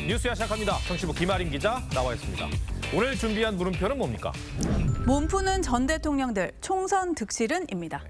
뉴스야 시작합니다. 정치부 김아린 기자 나와 있습니다. 오늘 준비한 물음표는 뭡니까? 몸푸는 전 대통령들 총선 득실은입니다.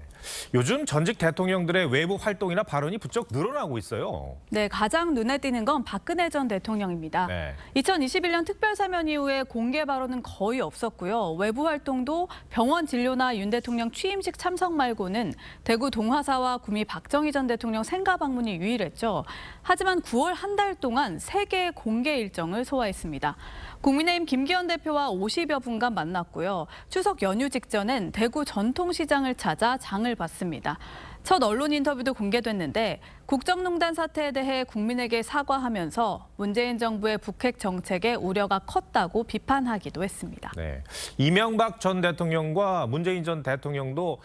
요즘 전직 대통령들의 외부 활동이나 발언이 부쩍 늘어나고 있어요. 네, 가장 눈에 띄는 건 박근혜 전 대통령입니다. 네. 2021년 특별사면 이후에 공개 발언은 거의 없었고요. 외부 활동도 병원 진료나 윤 대통령 취임식 참석 말고는 대구 동화사와 구미 박정희 전 대통령 생가 방문이 유일했죠. 하지만 9월 한 달 동안 3개의 공개 일정을 소화했습니다. 국민의힘 김기현 대표와 50여 분간 만났고요. 추석 연휴 직전엔 대구 전통시장을 찾아 장을 봤습니다. 첫 언론 인터뷰도 공개됐는데 국정농단 사태에 대해 국민에게 사과하면서 문재인 정부의 북핵 정책에 우려가 컸다고 비판하기도 했습니다. 네. 이명박 전 대통령과 문재인 전 대통령도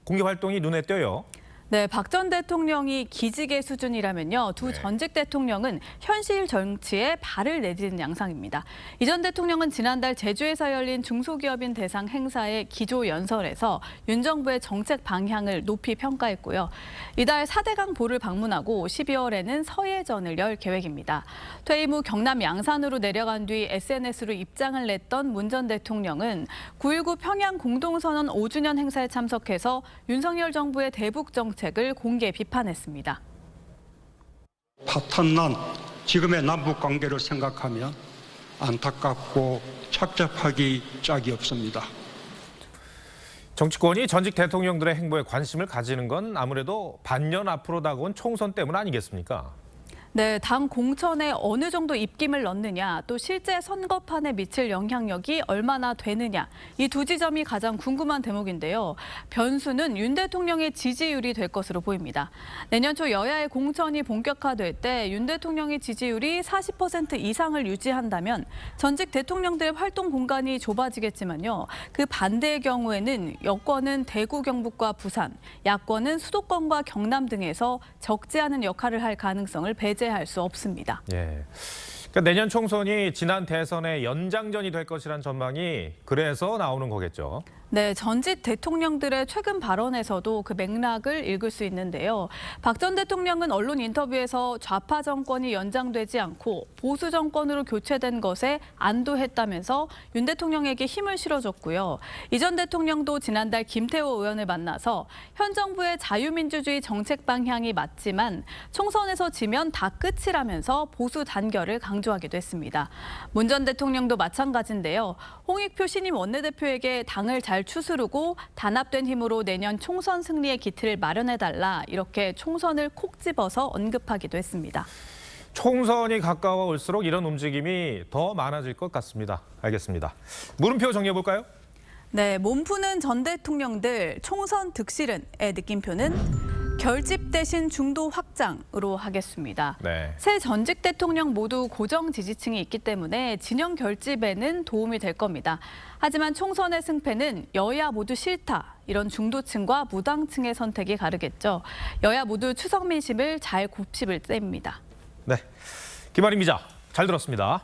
공개 활동이 눈에 띄어요. 네, 박 전 대통령이 기직의 수준이라면요. 두 전직 대통령은 현실 정치에 발을 내디딘 양상입니다. 이 전 대통령은 지난달 제주에서 열린 중소기업인 대상 행사의 기조연설에서 윤 정부의 정책 방향을 높이 평가했고요. 이달 4대강 보를 방문하고 12월에는 서해전을 열 계획입니다. 퇴임 후 경남 양산으로 내려간 뒤 SNS로 입장을 냈던 문 전 대통령은 9.19 평양 공동선언 5주년 행사에 참석해서 윤석열 정부의 대북 정책을 공개 비판했습니다. 파탄난 지금의 남북 관계를 생각하면 안타깝고 착잡하기 짝이 없습니다. 정치권이 전직 대통령들의 행보에 관심을 가지는 건 아무래도 반년 앞으로 다가온 총선 때문 아니겠습니까? 네, 당 공천에 어느 정도 입김을 넣느냐, 또 실제 선거판에 미칠 영향력이 얼마나 되느냐, 이 두 지점이 가장 궁금한 대목인데요. 변수는 윤 대통령의 지지율이 될 것으로 보입니다. 내년 초 여야의 공천이 본격화될 때 윤 대통령의 지지율이 40% 이상을 유지한다면 전직 대통령들의 활동 공간이 좁아지겠지만요. 그 반대의 경우에는 여권은 대구, 경북과 부산, 야권은 수도권과 경남 등에서 적지 않은 역할을 할 가능성을 배제할 수 없습니다. 예. 그러니까 내년 총선이 지난 대선의 연장전이 될 것이란 전망이 그래서 나오는 거겠죠. 네, 전직 대통령들의 최근 발언에서도 그 맥락을 읽을 수 있는데요. 박 전 대통령은 언론 인터뷰에서 좌파 정권이 연장되지 않고 보수 정권으로 교체된 것에 안도했다면서 윤 대통령에게 힘을 실어줬고요. 이 전 대통령도 지난달 김태호 의원을 만나서 현 정부의 자유민주주의 정책 방향이 맞지만 총선에서 지면 다 끝이라면서 보수 단결을 강조하기도 했습니다. 문 전 대통령도 마찬가지인데요. 홍익표 신임 원내대표에게 당을 잘 추스르고 단합된 힘으로 내년 총선 승리의 기틀을 마련해달라, 이렇게 총선을 콕 집어서 언급하기도 했습니다. 총선이 가까워 올수록 이런 움직임이 더 많아질 것 같습니다. 알겠습니다. 물음표 정리해볼까요? 네, 몸푸는 전 대통령들 총선 득실은의 느낌표는 결집 대신 중도 확장으로 하겠습니다. 네. 새 전직 대통령 모두 고정 지지층이 있기 때문에 진영 결집에는 도움이 될 겁니다. 하지만 총선의 승패는 여야 모두 싫다, 이런 중도층과 무당층의 선택이 가르겠죠. 여야 모두 추석 민심을 잘 곱씹을 때입니다. 네. 김아린 기자, 잘 들었습니다.